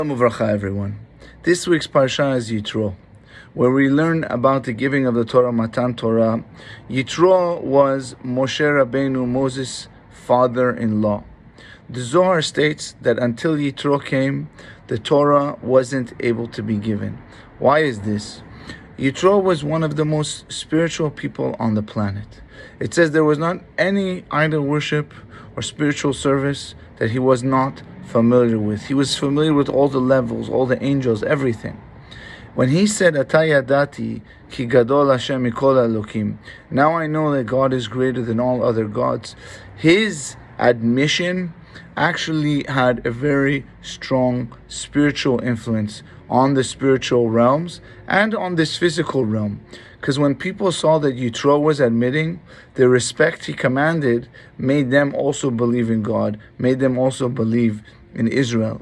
Shalom uvracha, everyone. This week's Parashat is Yitro, where we learn about the giving of the Torah, Matan Torah. Yitro was Moshe Rabbeinu, Moses' father-in-law. The Zohar states that until Yitro came, the Torah wasn't able to be given. Why is this? Yitro was one of the most spiritual people on the planet. It says there was not any idol worship or spiritual service that he was not familiar with. He was familiar with all the levels, all the angels, everything. When he said, Atayadati ki gadol Hashem mikol Elokim, now I know that God is greater than all other gods, his admission actually had a very strong spiritual influence on the spiritual realms and on this physical realm. Because when people saw that Yitro was admitting, the respect he commanded made them also believe in God, made them also believe in Israel.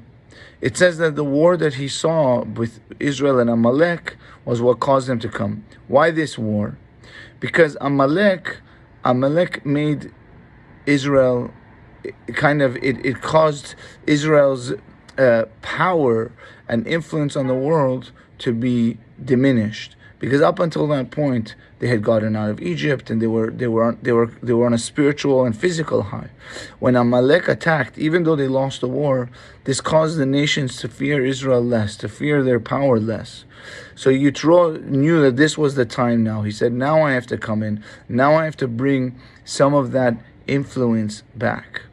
It says that the war that he saw with Israel and Amalek was what caused them to come. Why this war? Because Amalek made Israel it caused Israel's power and influence on the world to be diminished. Because up until that point, they had gotten out of Egypt and they were on a spiritual and physical high. When Amalek attacked, even though they lost the war, this caused the nations to fear Israel less, to fear their power less. So Yitro knew that this was the time now. He said, now I have to come in. Now I have to bring some of that influence back.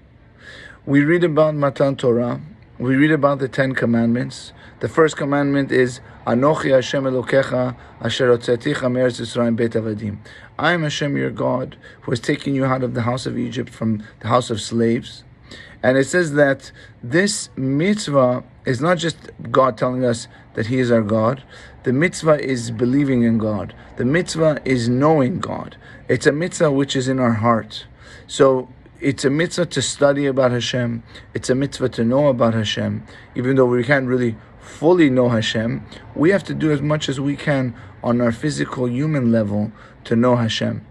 We read about Matan Torah. We read about the 10 commandments. The first commandment is Anochi Hashem Elokecha Asher Hotzeticha Me'eretz Yisrael Beit Avadim. I am Hashem your God, who has taken you out of the house of Egypt, from the house of slaves. And it says that this mitzvah is not just God telling us that He is our God. The mitzvah is believing in God. The mitzvah is knowing God. It's a mitzvah which is in our heart. So it's a mitzvah to study about Hashem. It's a mitzvah to know about Hashem. Even though we can't really fully know Hashem, we have to do as much as we can on our physical human level to know Hashem.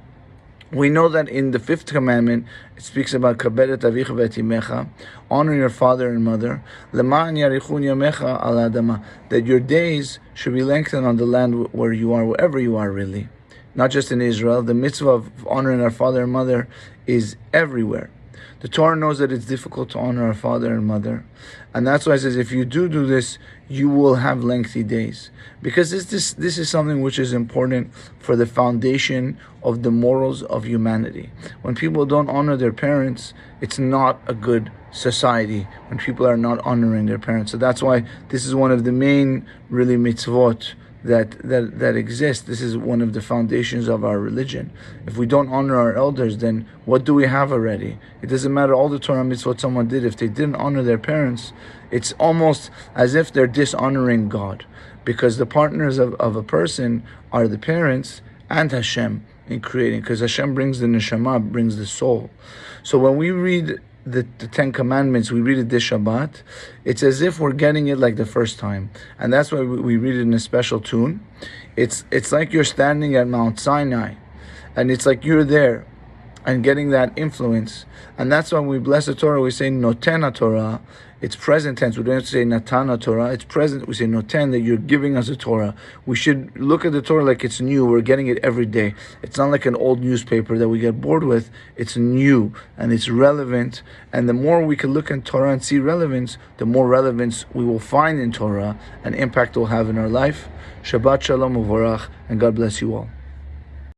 We know that in the 5th commandment, it speaks about kaberet avicha v'etimecha, honor your father and mother, lema'an yarichun yamecha al adama, that your days should be lengthened on the land where you are, wherever you are really. Not just in Israel. The mitzvah of honoring our father and mother is everywhere. The Torah knows that it's difficult to honor our father and mother. And that's why it says, if you do this, you will have lengthy days. Because this is something which is important for the foundation of the morals of humanity. When people don't honor their parents, it's not a good society when people are not honoring their parents. So that's why this is one of the main, really, mitzvot that exists. This is one of the foundations of our religion. If we don't honor our elders, then what do we have already? It doesn't matter all the Torah mitzvot someone did. If they didn't honor their parents, it's almost as if they're dishonoring God, because the partners of a person are the parents and Hashem in creating, because Hashem brings the neshama, brings the soul. So when we read the 10 commandments, we read it this Shabbat, it's as if we're getting it like the first time. And that's why we read it in a special tune. It's like you're standing at Mount Sinai, and it's like you're there and getting that influence. And that's why we bless the Torah, we say Noten Torah. It's present tense. We don't have to say Natana Torah. It's present. We say Noten, that you're giving us a Torah. We should look at the Torah like it's new. We're getting it every day. It's not like an old newspaper that we get bored with. It's new and it's relevant. And the more we can look at Torah and see relevance, the more relevance we will find in Torah and impact it will have in our life. Shabbat Shalom Uvarach, and God bless you all.